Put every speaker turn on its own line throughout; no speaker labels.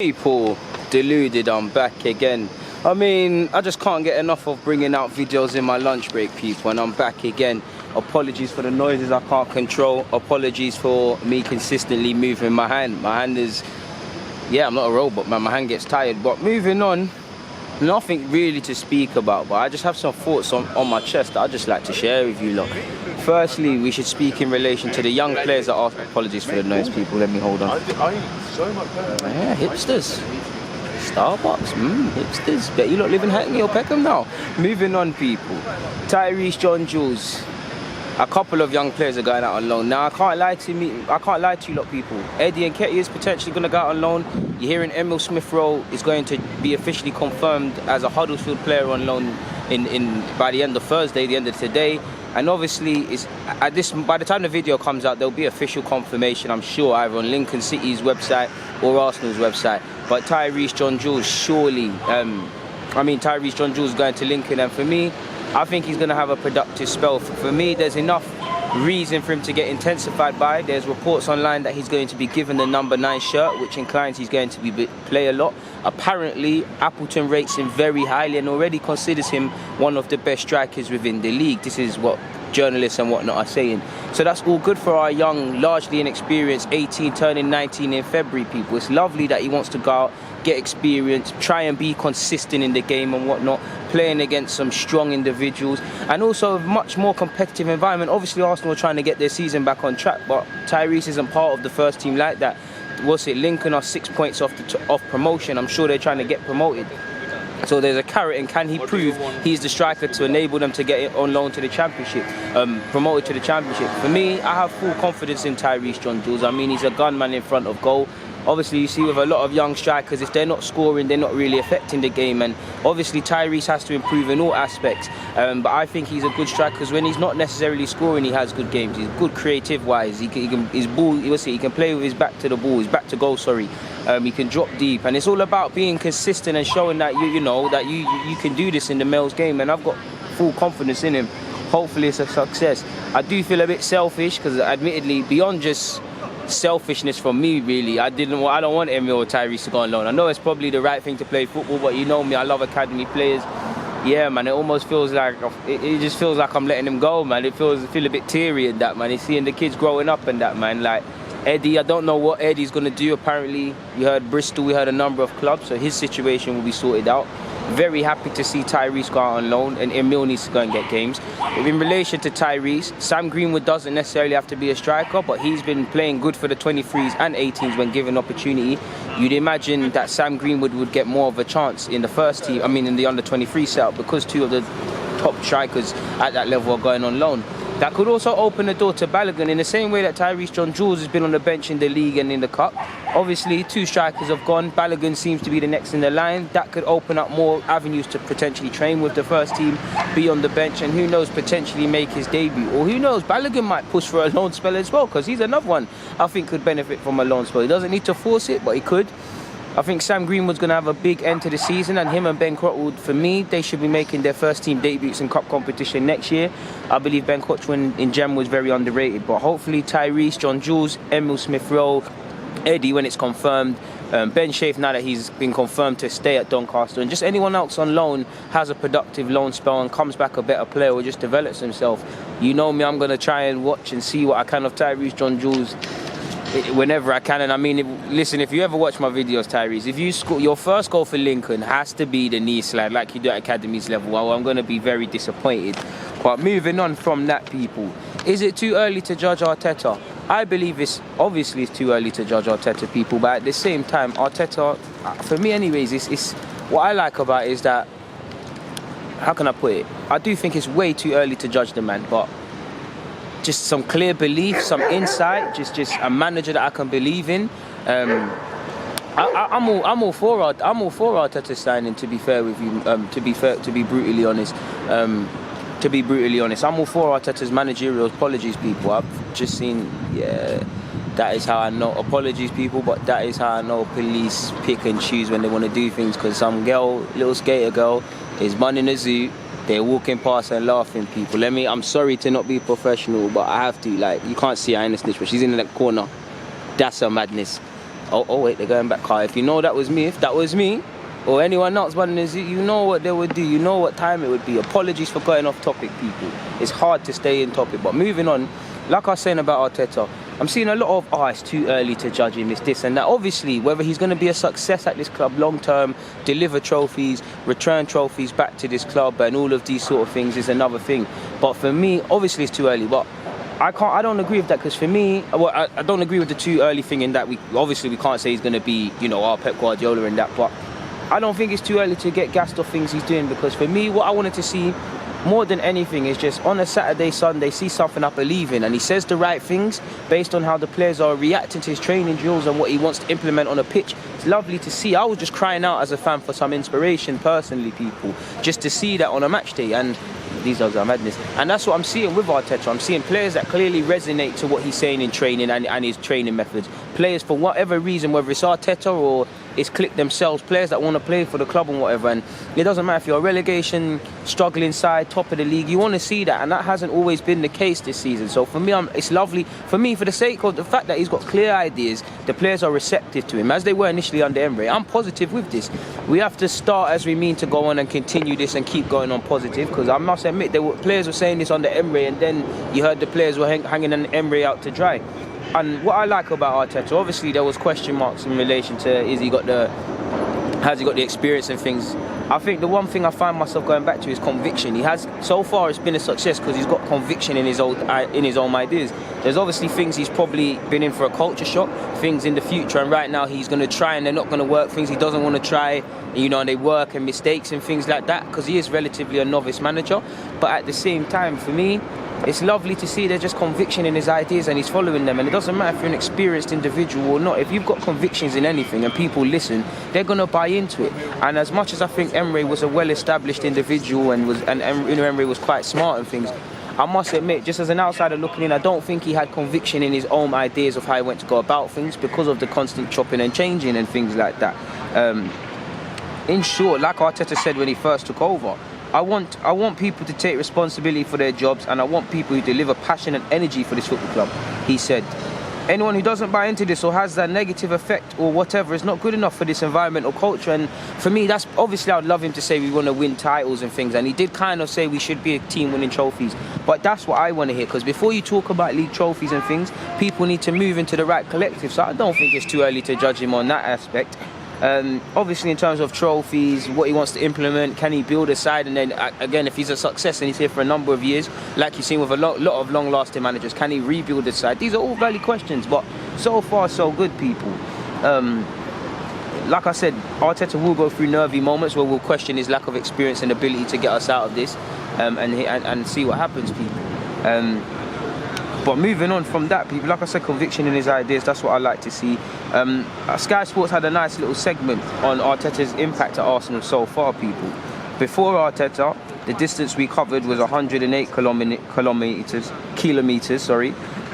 People, Deluded, I'm back again. I mean, I just can't get enough of bringing out videos in my lunch break, people, and I'm back again. Apologies for the noises I can't control. Apologies for me consistently moving my hand. My hand is, yeah, I'm not a robot, man. My hand gets tired. But moving on, nothing really to speak about, but I just have some thoughts on my chest that I'd just like to share with you lot. Firstly, we should speak in relation to the young players that ask. Apologies for the noise, people. Let me hold on. Yeah, hipsters. Starbucks, hipsters. Bet you lot live in Hackney or Peckham now. Moving on, people. Tyrese, John-Jules. A couple of young players are going out on loan. Now, I can't lie to you lot, people. Eddie and Ketty is potentially going to go out on loan. You're hearing Emil Smith-Rowe is going to be officially confirmed as a Huddersfield player on loan by the end of Thursday, the end of today. And obviously, by the time the video comes out, there'll be official confirmation, I'm sure, either on Lincoln City's website or Arsenal's website. But Tyrese, John-Jules, surely, Tyrese, John-Jules is going to Lincoln, and for me, I think he's going to have a productive spell. For me, there's enough reason for him to get intensified by. There's reports online that he's going to be given the number 9 shirt, which inclines he's going to play a lot. Apparently, Appleton rates him very highly and already considers him one of the best strikers within the league. This is what journalists and whatnot are saying. So that's all good for our young, largely inexperienced 18 turning 19 in February, people. It's lovely that he wants to go out, get experience, try and be consistent in the game and whatnot, playing against some strong individuals and also a much more competitive environment. Obviously, Arsenal are trying to get their season back on track, but Tyrese isn't part of the first team like that. Lincoln are 6 points off promotion. I'm sure they're trying to get promoted. So there's a carrot, and can he prove he's the striker to enable them to get on loan to the Championship, promoted to the Championship? For me, I have full confidence in Tyrese, John-Jules. I mean, he's a gunman in front of goal. Obviously, you see with a lot of young strikers, if they're not scoring, they're not really affecting the game. And obviously, Tyrese has to improve in all aspects. But I think he's a good striker because when he's not necessarily scoring, he has good games. He's good creative-wise. He can play with his back to the ball, his back to goal. Sorry. He can drop deep, and it's all about being consistent and showing that you can do this in the males game. And I've got full confidence in him. Hopefully, it's a success. I do feel a bit selfish because, admittedly, beyond just selfishness from me, really, I don't want Emil or Tyrese to go on loan. I know it's probably the right thing to play football, but you know me, I love academy players. Yeah, man, it almost feels like it just feels like I'm letting them go, man. It feel a bit teary in that, man. It's seeing the kids growing up and that, man. Like Eddie, I don't know what Eddie's gonna do. Apparently, you heard Bristol, we heard a number of clubs, so his situation will be sorted out. Very happy to see Tyrese go out on loan, and Emil needs to go and get games. In relation to Tyrese, Sam Greenwood doesn't necessarily have to be a striker, but he's been playing good for the 23s and 18s when given opportunity. You'd imagine that Sam Greenwood would get more of a chance in the first team, in the under-23 setup, because 2 of the top strikers at that level are going on loan. That could also open the door to Balogun in the same way that Tyrese, John-Jules has been on the bench in the league and in the cup. Obviously, 2 strikers have gone. Balogun seems to be the next in the line. That could open up more avenues to potentially train with the first team, be on the bench, and who knows, potentially make his debut. Or who knows, Balogun might push for a loan spell as well, because he's another one I think could benefit from a loan spell. He doesn't need to force it, but he could. I think Sam Greenwood's going to have a big end to the season, and him and Ben Crotwood, for me, they should be making their first team debuts in cup competition next year. I believe Ben Crotwood in Gem was very underrated, but hopefully Tyrese, John-Jules, Emil Smith-Rowe, Eddie when it's confirmed, Ben Shafe now that he's been confirmed to stay at Doncaster, and just anyone else on loan has a productive loan spell and comes back a better player or just develops himself. You know me, I'm going to try and watch and see what I can of Tyrese, John-Jules whenever I can. And I mean, listen, if you ever watch my videos, Tyrese, if you score your first goal for Lincoln has to be the knee slide like you do at academies level, well, I'm going to be very disappointed. But moving on from that, people, is it too early to judge Arteta? I believe it's too early to judge Arteta, people, but at the same time, Arteta, for me anyways, it's what I like about it is that, how can I put it, I do think it's way too early to judge the man, but just some clear belief, some insight, just a manager that I can believe in. I'm all for Arteta signing. To be fair with you, to be brutally honest, I'm all for Arteta's managerial. Apologies, people. I've just seen, yeah, that is how I know. Apologies, people, but that is how I know police pick and choose when they want to do things. Because some little skater girl, is running a zoo. They're walking past and laughing, people. I'm sorry to not be professional, but I have to. Like, you can't see her in the snitch, but she's in that corner. That's her madness. Oh wait, they're going back. Car. If you know that was me, if that was me, or anyone else running this, you know what they would do. You know what time it would be. Apologies for going off topic, people. It's hard to stay in topic. But moving on, like I was saying about Arteta, I'm seeing a lot of, it's too early to judge him, it's this and that. Obviously, whether he's going to be a success at this club long term, deliver trophies, return trophies back to this club, and all of these sort of things is another thing. But for me, obviously, it's too early. But I don't agree with that, because for me, I don't agree with the too early thing in that we can't say he's going to be, our Pep Guardiola in that. But I don't think it's too early to get gassed off things he's doing, because for me, what I wanted to see more than anything is just on a Saturday, Sunday, see something I believe in, and he says the right things based on how the players are reacting to his training drills and what he wants to implement on a pitch. It's lovely to see. I was just crying out as a fan for some inspiration personally, people, just to see that on a match day. And these dogs are madness. And that's what I'm seeing with Arteta. I'm seeing players that clearly resonate to what he's saying in training and his training methods. Players, for whatever reason, whether it's Arteta or it's clicked themselves, players that want to play for the club and whatever. And it doesn't matter if you're a relegation, struggling side, top of the league, you want to see that. And that hasn't always been the case this season. So for me, it's lovely. For me, for the sake of the fact that he's got clear ideas, the players are receptive to him, as they were initially under Emery. I'm positive with this. We have to start as we mean to go on and continue this and keep going on positive, because I must admit, players were saying this under Emery, and then you heard the players were hanging an Emery out to dry. And what I like about Arteta, obviously there was question marks in relation to has he got the experience and things. I think the one thing I find myself going back to is conviction. He has, so far it's been a success because he's got conviction in his own ideas. There's obviously things he's probably been in for a culture shock, things in the future, and right now he's going to try and they're not going to work, things he doesn't want to try, and they work, and mistakes and things like that, because he is relatively a novice manager. But at the same time, for me, it's lovely to see there's just conviction in his ideas and he's following them. And it doesn't matter if you're an experienced individual or not. If you've got convictions in anything and people listen, they're going to buy into it. And as much as I think Emery was a well-established individual and Emery was quite smart and things, I must admit, just as an outsider looking in, I don't think he had conviction in his own ideas of how he went to go about things, because of the constant chopping and changing and things like that. In short, like Arteta said when he first took over, I want people to take responsibility for their jobs, and I want people who deliver passion and energy for this football club. He said, anyone who doesn't buy into this or has that negative effect or whatever is not good enough for this environment or culture. And for me, that's obviously, I'd love him to say we want to win titles and things, and he did kind of say we should be a team winning trophies. But that's what I want to hear, because before you talk about league trophies and things, people need to move into the right collective. So I don't think it's too early to judge him on that aspect. Obviously, in terms of trophies, what he wants to implement, can he build a side? And then again, if he's a success and he's here for a number of years, like you've seen with a lot of long-lasting managers, can he rebuild the side? These are all valid questions, but so far so good, people. Like I said, Arteta will go through nervy moments where we'll question his lack of experience and ability to get us out of this, and see what happens, people. But moving on from that, people, like I said, conviction in his ideas, that's what I like to see. Sky Sports had a nice little segment on Arteta's impact at Arsenal so far, people. Before Arteta, the distance we covered was 108 kilometers.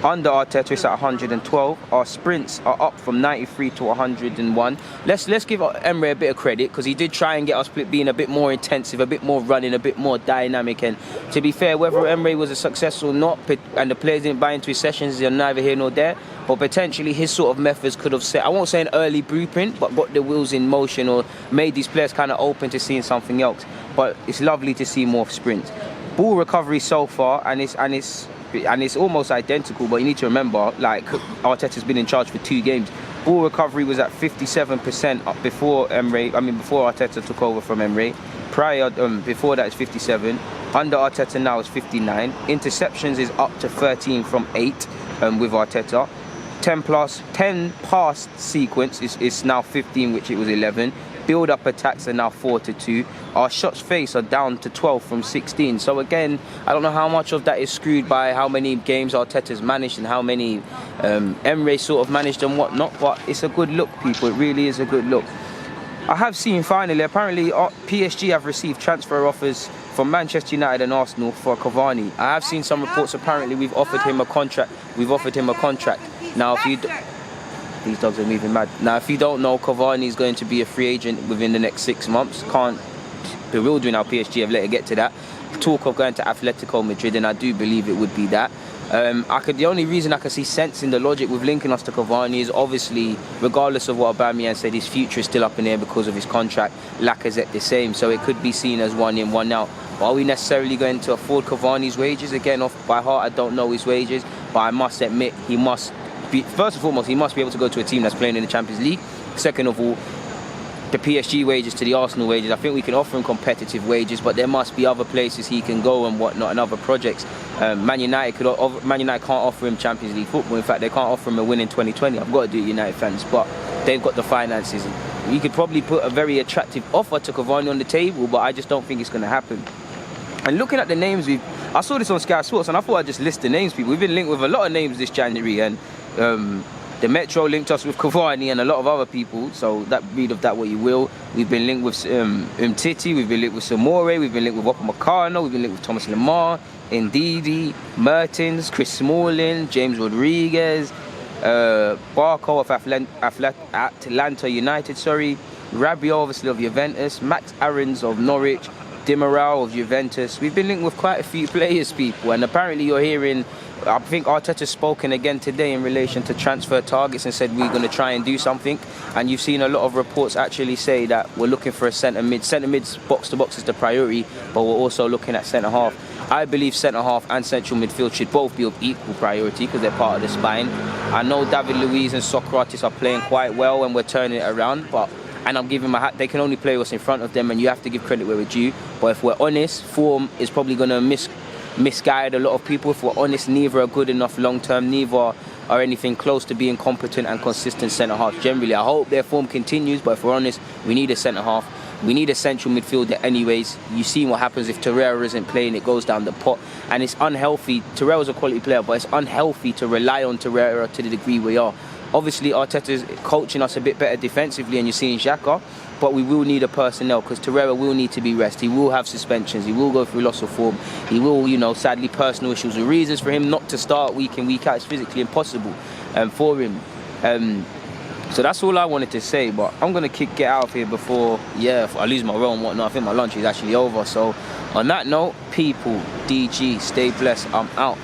Under Arteta, it's at 112. Our sprints are up from 93 to 101. Let's give Emery a bit of credit, because he did try and get us being a bit more intensive, a bit more running, a bit more dynamic. And to be fair, whether Emery was a success or not, and the players didn't buy into his sessions, they're neither here nor there. But potentially his sort of methods could have set, I won't say an early blueprint, but got the wheels in motion, or made these players kind of open to seeing something else. But it's lovely to see more sprints. Ball recovery so far, and it's almost identical, but you need to remember, like, Arteta's been in charge for 2 games. Ball recovery was at 57% before Arteta took over from Emery. Before that, it's 57. Under Arteta now is 59. Interceptions is up to 13 from 8 with Arteta. 10 pass sequence is now 15, which it was 11. Build-up attacks are now 4-2. Our shots faced are down to 12 from 16. So again, I don't know how much of that is screwed by how many games Arteta's managed and how many Emery sort of managed and whatnot, but it's a good look, people. It really is a good look. I have seen finally, apparently PSG have received transfer offers from Manchester United and Arsenal for Cavani. I have seen some reports, apparently we've offered him a contract. Now, these dogs are moving mad. Now, if you don't know, Cavani is going to be a free agent within the next 6 months. Can't bewildering how PSG have let it get to that. Talk of going to Atletico Madrid, and I do believe it would be that. The only reason I can see sense in the logic with linking us to Cavani is obviously, regardless of what Aubameyang said, his future is still up in the air because of his contract. Lacazette the same, so it could be seen as one in, one out. But are we necessarily going to afford Cavani's wages? Again, off by heart, I don't know his wages, but I must admit he must be, first and foremost, he must be able to go to a team that's playing in the Champions League. Second of all, the PSG wages to the Arsenal wages, I think we can offer him competitive wages, but there must be other places he can go and whatnot, and other projects. Man United can't offer him Champions League football. In fact, they can't offer him a win in 2020. I've got to do it, United fans, but they've got the finances. We could probably put a very attractive offer to Cavani on the table, but I just don't think it's going to happen. And looking at the names, I saw this on Sky Sports, and I thought I'd just list the names, people. We've been linked with a lot of names this January, and the Metro linked us with Cavani and a lot of other people, so read of that what you will. We've been linked with Umtiti, we've been linked with Samore, we've been linked with Upamecano, we've been linked with Thomas Lemar, Ndidi, Mertens, Chris Smalling, James Rodriguez, Barco of Atlanta United, Rabiot obviously of Juventus, Max Aarons of Norwich, Di Maria of Juventus. We've been linked with quite a few players, people, and apparently you're hearing, I think Arteta's spoken again today in relation to transfer targets and said we're going to try and do something. And you've seen a lot of reports actually say that we're looking for a centre mid. Centre mid's box to box is the priority, but we're also looking at centre half. I believe centre half and central midfield should both be of equal priority because they're part of the spine. I know David Luiz and Socrates are playing quite well and we're turning it around, and I'm giving my hat, they can only play what's in front of them, and you have to give credit where it's due. But if we're honest, form is probably going to misguide a lot of people. If we're honest, neither are good enough long term, neither are anything close to being competent and consistent centre halves generally. I hope their form continues, but if we're honest, we need a centre half. We need a central midfielder anyways. You've seen what happens if Torreira isn't playing, it goes down the pot. And it's unhealthy. Torreira's a quality player, but it's unhealthy to rely on Torreira to the degree we are. Obviously, Arteta's coaching us a bit better defensively, and you're seeing Xhaka, but we will need a personnel because Torreira will need to be rested. He will have suspensions. He will go through loss of form. He will, sadly, personal issues and reasons for him not to start week in, week out. It's physically impossible for him. So that's all I wanted to say, but I'm going to get out of here before I lose my roll and whatnot. I think my lunch is actually over. So on that note, people, DG, stay blessed. I'm out.